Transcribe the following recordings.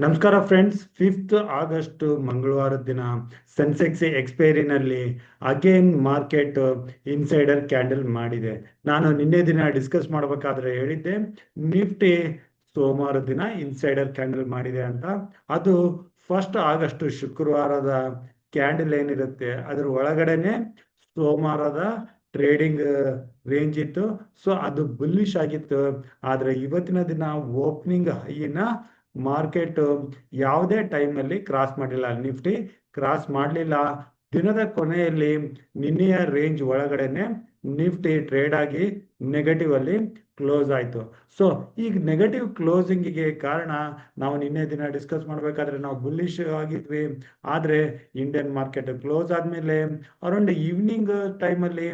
ನಮಸ್ಕಾರ friends. 5th August ಮಂಗಳವಾರದ ದಿನ ಸೆನ್ಸೆಕ್ಸ್ ಎಕ್ಸ್ಪೈರಿನಲ್ಲಿ ಅಗೇನ್ ಮಾರ್ಕೆಟ್ ಇನ್ಸೈಡರ್ ಕ್ಯಾಂಡಲ್ ಮಾಡಿದೆ. ನಾನು ನಿನ್ನೆ ದಿನ ಡಿಸ್ಕಸ್ ಮಾಡಬೇಕಾದ್ರೆ ಹೇಳಿದ್ದೆ ನಿಫ್ಟಿ ಸೋಮವಾರದ ದಿನ ಇನ್ಸೈಡರ್ ಕ್ಯಾಂಡಲ್ ಮಾಡಿದೆ ಅಂತ. ಅದು 1st ಆಗಸ್ಟ್ ಶುಕ್ರವಾರದ ಕ್ಯಾಂಡಲ್ ಏನಿರುತ್ತೆ ಅದರ ಒಳಗಡೆನೆ ಸೋಮವಾರದ ಟ್ರೇಡಿಂಗ್ ರೇಂಜ್ ಇತ್ತು. ಸೊ ಅದು ಬುಲ್ಲಿಶ್ ಆಗಿತ್ತು. ಆದ್ರೆ ಇವತ್ತಿನ ದಿನ ಓಪನಿಂಗ್ ಹೈನ ಮಾರ್ಕೆಟ್ ಯಾವುದೇ ಟೈಮ್ನಲ್ಲಿ ಕ್ರಾಸ್ ಮಾಡಿಲ್ಲ. ನಿಫ್ಟಿ ಕ್ರಾಸ್ ಮಾಡಲಿಲ್ಲ. ದಿನದ ಕೊನೆಯಲ್ಲಿ ನಿನ್ನೆಯ ರೇಂಜ್ ಒಳಗಡೆನೆ ನಿಫ್ಟಿ ಟ್ರೇಡ್ ಆಗಿ ನೆಗೆಟಿವ್ ಅಲ್ಲಿ ಕ್ಲೋಸ್ ಆಯ್ತು. ಸೊ ಈಗ ನೆಗೆಟಿವ್ ಕ್ಲೋಸಿಂಗಿಗೆ ಕಾರಣ ನಾವು ನಿನ್ನೆ ದಿನ ಡಿಸ್ಕಸ್ ಮಾಡಬೇಕಾದ್ರೆ ನಾವು ಬುಲ್ಲಿಶ್ ಆಗಿದ್ವಿ. ಆದ್ರೆ ಇಂಡಿಯನ್ ಮಾರ್ಕೆಟ್ ಕ್ಲೋಸ್ ಆದ್ಮೇಲೆ ಅರೌಂಡ್ ಈವ್ನಿಂಗ್ ಟೈಮಲ್ಲಿ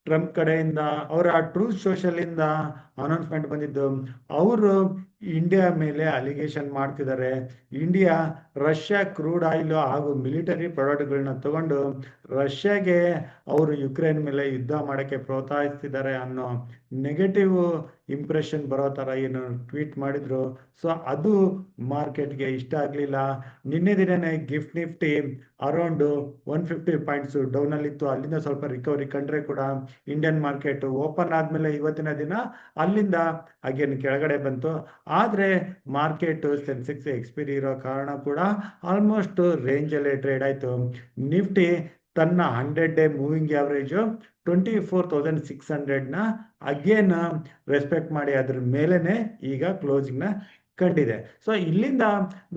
ಟ್ರಂಪ್ ಕಡೆಯಿಂದ ಅವರ ಟ್ರೂತ್ ಸೋಷಲ್ ಇಂದ ಅನೌನ್ಸ್ಮೆಂಟ್ ಬಂದಿದ್ದು, ಅವರು ಇಂಡಿಯಾ ಮೇಲೆ ಅಲಿಗೇಷನ್ ಮಾಡ್ತಿದ್ದಾರೆ. ಇಂಡಿಯಾ ರಷ್ಯಾ ಕ್ರೂಡ್ ಆಯಿಲ್ ಹಾಗೂ ಮಿಲಿಟರಿ ಪ್ರಾಡಕ್ಟ್ಗಳನ್ನ ತಗೊಂಡು ರಷ್ಯಾಗೆ ಅವರು ಯುಕ್ರೇನ್ ಮೇಲೆ ಯುದ್ಧ ಮಾಡೋಕ್ಕೆ ಪ್ರೋತ್ಸಾಹಿಸ್ತಿದ್ದಾರೆ ಅನ್ನೋ ನೆಗೆಟಿವ್ ಇಂಪ್ರೆಷನ್ ಬರೋ ಥರ ಏನು ಟ್ವೀಟ್ ಮಾಡಿದ್ರು. ಸೊ ಅದು ಮಾರ್ಕೆಟ್ಗೆ ಇಷ್ಟ ಆಗಲಿಲ್ಲ. ನಿನ್ನೆ ದಿನನೇ gift nifty around 150 points down ಅಲ್ಲಿತ್ತು. ಅಲ್ಲಿಂದ ಸ್ವಲ್ಪ ರಿಕವರಿ ಕಂಡ್ರೆ ಕೂಡ ಇಂಡಿಯನ್ ಮಾರ್ಕೆಟ್ ಓಪನ್ ಆದ್ಮೇಲೆ ಇವತ್ತಿನ ದಿನ ಅಲ್ಲಿಂದ ಅಗೇನ್ ಕೆಳಗಡೆ ಬಂತು. ಆದ್ರೆ ಮಾರ್ಕೆಟ್ ಸೆನ್ಸೆಕ್ಸ್ ಎಕ್ಸ್ಪೈರಿ ಇರೋ ಕಾರಣ ಕೂಡ ಆಲ್ಮೋಸ್ಟ್ ರೇಂಜ್ ಅಲ್ಲೇ ಟ್ರೇಡ್ ಆಯ್ತು. ನಿಫ್ಟಿ ತನ್ನ 100-ಡೇ ಮೂವಿಂಗ್ ಆವರೇಜ್ 24,600 ಅಗೇನ್ ರೆಸ್ಪೆಕ್ಟ್ ಮಾಡಿ ಅದ್ರ ಮೇಲೆನೆ ಈಗ ಕ್ಲೋಸಿಂಗ್ ನ ಕಂಡಿದೆ. ಸೊ ಇಲ್ಲಿಂದ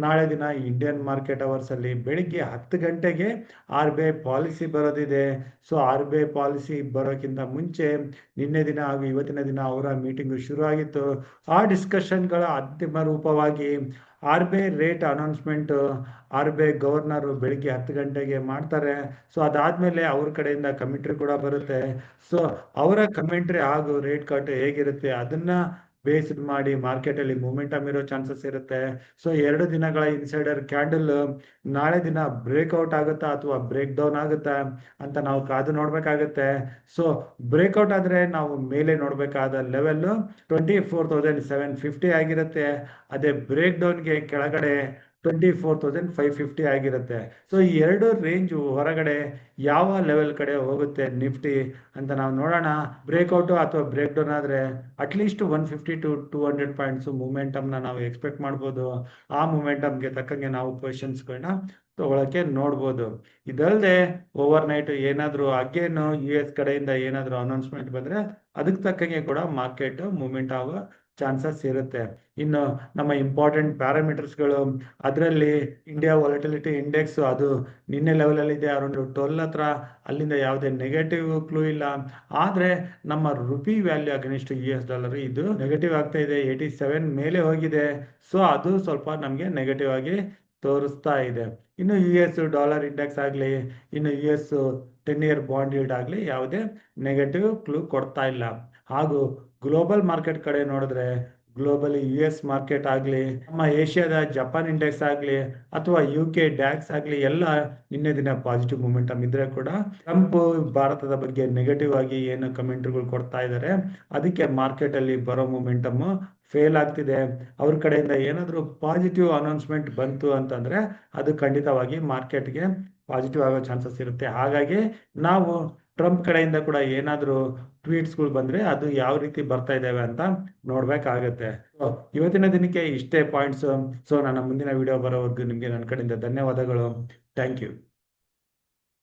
ನಾಳೆ ದಿನ ಇಂಡಿಯನ್ ಮಾರ್ಕೆಟ್ ಅವರ್ಸ್ ಅಲ್ಲಿ ಬೆಳಿಗ್ಗೆ 10 ಗಂಟೆಗೆ RBI ಪಾಲಿಸಿ ಬರೋದಿದೆ. ಸೊ RBI ಪಾಲಿಸಿ ಬರೋಕ್ಕಿಂತ ಮುಂಚೆ ನಿನ್ನೆ ದಿನ ಹಾಗೂ ಇವತ್ತಿನ ದಿನ ಅವರ ಮೀಟಿಂಗ್ ಶುರು ಆಗಿತ್ತು. ಆ ಡಿಸ್ಕಷನ್ಗಳ ಅಂತಿಮ ರೂಪವಾಗಿ RBI rate announcement RBI governor ಬೆಳಿಗ್ಗೆ 10 ಗಂಟೆಗೆ ಮಾಡ್ತಾರೆ. ಸೊ ಅದಾದ್ಮೇಲೆ ಅವ್ರ ಕಡೆಯಿಂದ ಕಮೆಂಟ್ರಿ ಕೂಡ ಬರುತ್ತೆ. ಸೊ ಅವರ ಕಮೆಂಟ್ರಿ ಹಾಗೂ ರೇಟ್ ಕಟ್ ಹೇಗಿರುತ್ತೆ ಅದನ್ನ ಬೇಸ್ಡ್ ಮಾಡಿ ಮಾರ್ಕೆಟ್ ಅಲ್ಲಿ ಮೂಮೆಂಟಮ್ ಇರೋ ಚಾನ್ಸಸ್ ಇರುತ್ತೆ. ಸೊ 2 ದಿನಗಳ ಇನ್ಸೈಡರ್ ಕ್ಯಾಂಡಲ್ ನಾಳೆ ದಿನ ಬ್ರೇಕ್ಔಟ್ ಆಗುತ್ತಾ ಅಥವಾ ಬ್ರೇಕ್ ಡೌನ್ ಆಗುತ್ತಾ ಅಂತ ನಾವು ಕಾದು ನೋಡ್ಬೇಕಾಗುತ್ತೆ. ಸೊ ಬ್ರೇಕ್ಔಟ್ ಆದ್ರೆ ನಾವು ಮೇಲೆ ನೋಡ್ಬೇಕಾದ ಲೆವೆಲ್ 24,750 ಆಗಿರುತ್ತೆ. ಅದೇ ಬ್ರೇಕ್ ಡೌನ್ಗೆ ಕೆಳಗಡೆ 24,550 ಆಗಿರುತ್ತೆ. ಸೊ ಈ 2 ರೇಂಜ್ ಹೊರಗಡೆ ಯಾವ ಲೆವೆಲ್ ಕಡೆ ಹೋಗುತ್ತೆ ನಿಫ್ಟಿ ಅಂತ ನಾವು ನೋಡೋಣ. ಬ್ರೇಕ್ಔಟ್ ಅಥವಾ ಬ್ರೇಕ್ ಡೌನ್ ಆದ್ರೆ ಅಟ್ಲೀಸ್ಟ್ 150 to 200 ಪಾಯಿಂಟ್ಸ್ ಮೂಮೆಂಟಮ್ನ ನಾವು ಎಕ್ಸ್ಪೆಕ್ಟ್ ಮಾಡ್ಬೋದು. ಆ ಮೂಮೆಂಟಮ್ಗೆ ತಕ್ಕಂಗೆ ನಾವು ಪೊಸಿಷನ್ಸ್ಗಳನ್ನ ತಗೊಳಕ್ಕೆ ನೋಡ್ಬೋದು. ಇದಲ್ಲದೆ ಓವರ್ ನೈಟ್ ಏನಾದ್ರು ಅಗೇನ್ US ಕಡೆಯಿಂದ ಏನಾದ್ರು ಅನೌನ್ಸ್ಮೆಂಟ್ ಬಂದ್ರೆ ಅದಕ್ಕೆ ತಕ್ಕಂಗೆ ಕೂಡ ಮಾರ್ಕೆಟ್ ಮೂವ್ಮೆಂಟ್ ಆಗೋ ಚಾನ್ಸಸ್ ಇರುತ್ತೆ. ಇನ್ನು ನಮ್ಮ ಇಂಪಾರ್ಟೆಂಟ್ ಪ್ಯಾರಾಮೀಟರ್ಸ್ಗಳು, ಅದರಲ್ಲಿ ಇಂಡಿಯಾ ವಾಲಟಿಲಿಟಿ ಇಂಡೆಕ್ಸ್ ಅದು ನಿನ್ನೆ ಲೆವೆಲ್ ಅಲ್ಲಿ ಇದೆ ಅರೌಂಡ್ 12 ಹತ್ರ. ಅಲ್ಲಿಂದ ಯಾವುದೇ ನೆಗೆಟಿವ್ ಕ್ಲೂ ಇಲ್ಲ. ಆದ್ರೆ ನಮ್ಮ ರುಪಿ ವ್ಯಾಲ್ಯೂ ಅಗೇನ್ಸ್ಟ್ $, ಇದು ನೆಗೆಟಿವ್ ಆಗ್ತಾ ಇದೆ. 87 ಮೇಲೆ ಹೋಗಿದೆ. ಸೊ ಅದು ಸ್ವಲ್ಪ ನಮಗೆ ನೆಗೆಟಿವ್ ಆಗಿ ತೋರಿಸ್ತಾ ಇದೆ. ಇನ್ನು US ಡಾಲರ್ ಇಂಡೆಕ್ಸ್ ಆಗಲಿ, ಇನ್ನು US 10-year ಬಾಂಡ್ ಯೀಲ್ಡ್ ಆಗಲಿ ಯಾವುದೇ ನೆಗೆಟಿವ್ ಕ್ಲೂ ಕೊಡ್ತಾ ಇಲ್ಲ. ಹಾಗೂ ಗ್ಲೋಬಲ್ ಮಾರ್ಕೆಟ್ ಕಡೆ ನೋಡಿದ್ರೆ ಗ್ಲೋಬಲಿ US ಮಾರ್ಕೆಟ್ ಆಗಲಿ, ನಮ್ಮ ಏಷ್ಯಾದ ಜಪಾನ್ ಇಂಡೆಕ್ಸ್ ಆಗಲಿ ಅಥವಾ UK ಡ್ಯಾಕ್ಸ್ ಆಗಲಿ ಎಲ್ಲ ನಿನ್ನೆ ದಿನ ಪಾಸಿಟಿವ್ ಮೂಮೆಂಟಮ್ ಇದ್ರೆ ಕೂಡ ಟ್ರಂಪ್ ಭಾರತದ ಬಗ್ಗೆ ನೆಗೆಟಿವ್ ಆಗಿ ಏನು ಕಮೆಂಟ್ರಿಗಳು ಕೊಡ್ತಾ ಇದ್ದಾರೆ ಅದಕ್ಕೆ ಮಾರ್ಕೆಟ್ ಅಲ್ಲಿ ಬರೋ ಮೂಮೆಂಟಮ್ ಫೇಲ್ ಆಗ್ತಿದೆ. ಅವ್ರ ಕಡೆಯಿಂದ ಏನಾದರೂ ಪಾಸಿಟಿವ್ ಅನೌನ್ಸ್ಮೆಂಟ್ ಬಂತು ಅಂತಂದ್ರೆ ಅದು ಖಂಡಿತವಾಗಿ ಮಾರ್ಕೆಟ್ಗೆ ಪಾಸಿಟಿವ್ ಆಗೋ ಚಾನ್ಸಸ್ ಇರುತ್ತೆ. ಹಾಗಾಗಿ ನಾವು ಟ್ರಂಪ್ ಕಡೆಯಿಂದ ಕೂಡ ಏನಾದರೂ ಟ್ವೀಟ್ಸ್ಗಳು ಬಂದ್ರೆ ಅದು ಯಾವ ರೀತಿ ಬರ್ತಾ ಇದ್ದಾವೆ ಅಂತ ನೋಡ್ಬೇಕಾಗತ್ತೆ. ಇವತ್ತಿನ ದಿನಕ್ಕೆ ಇಷ್ಟೇ ಪಾಯಿಂಟ್ಸ್. ಸೊ ನನ್ನ ಮುಂದಿನ ವಿಡಿಯೋ ಬರೋವರೆಗೂ ನಿಮಗೆ ನನ್ನ ಕಡೆಯಿಂದ ಧನ್ಯವಾದಗಳು. Thank you.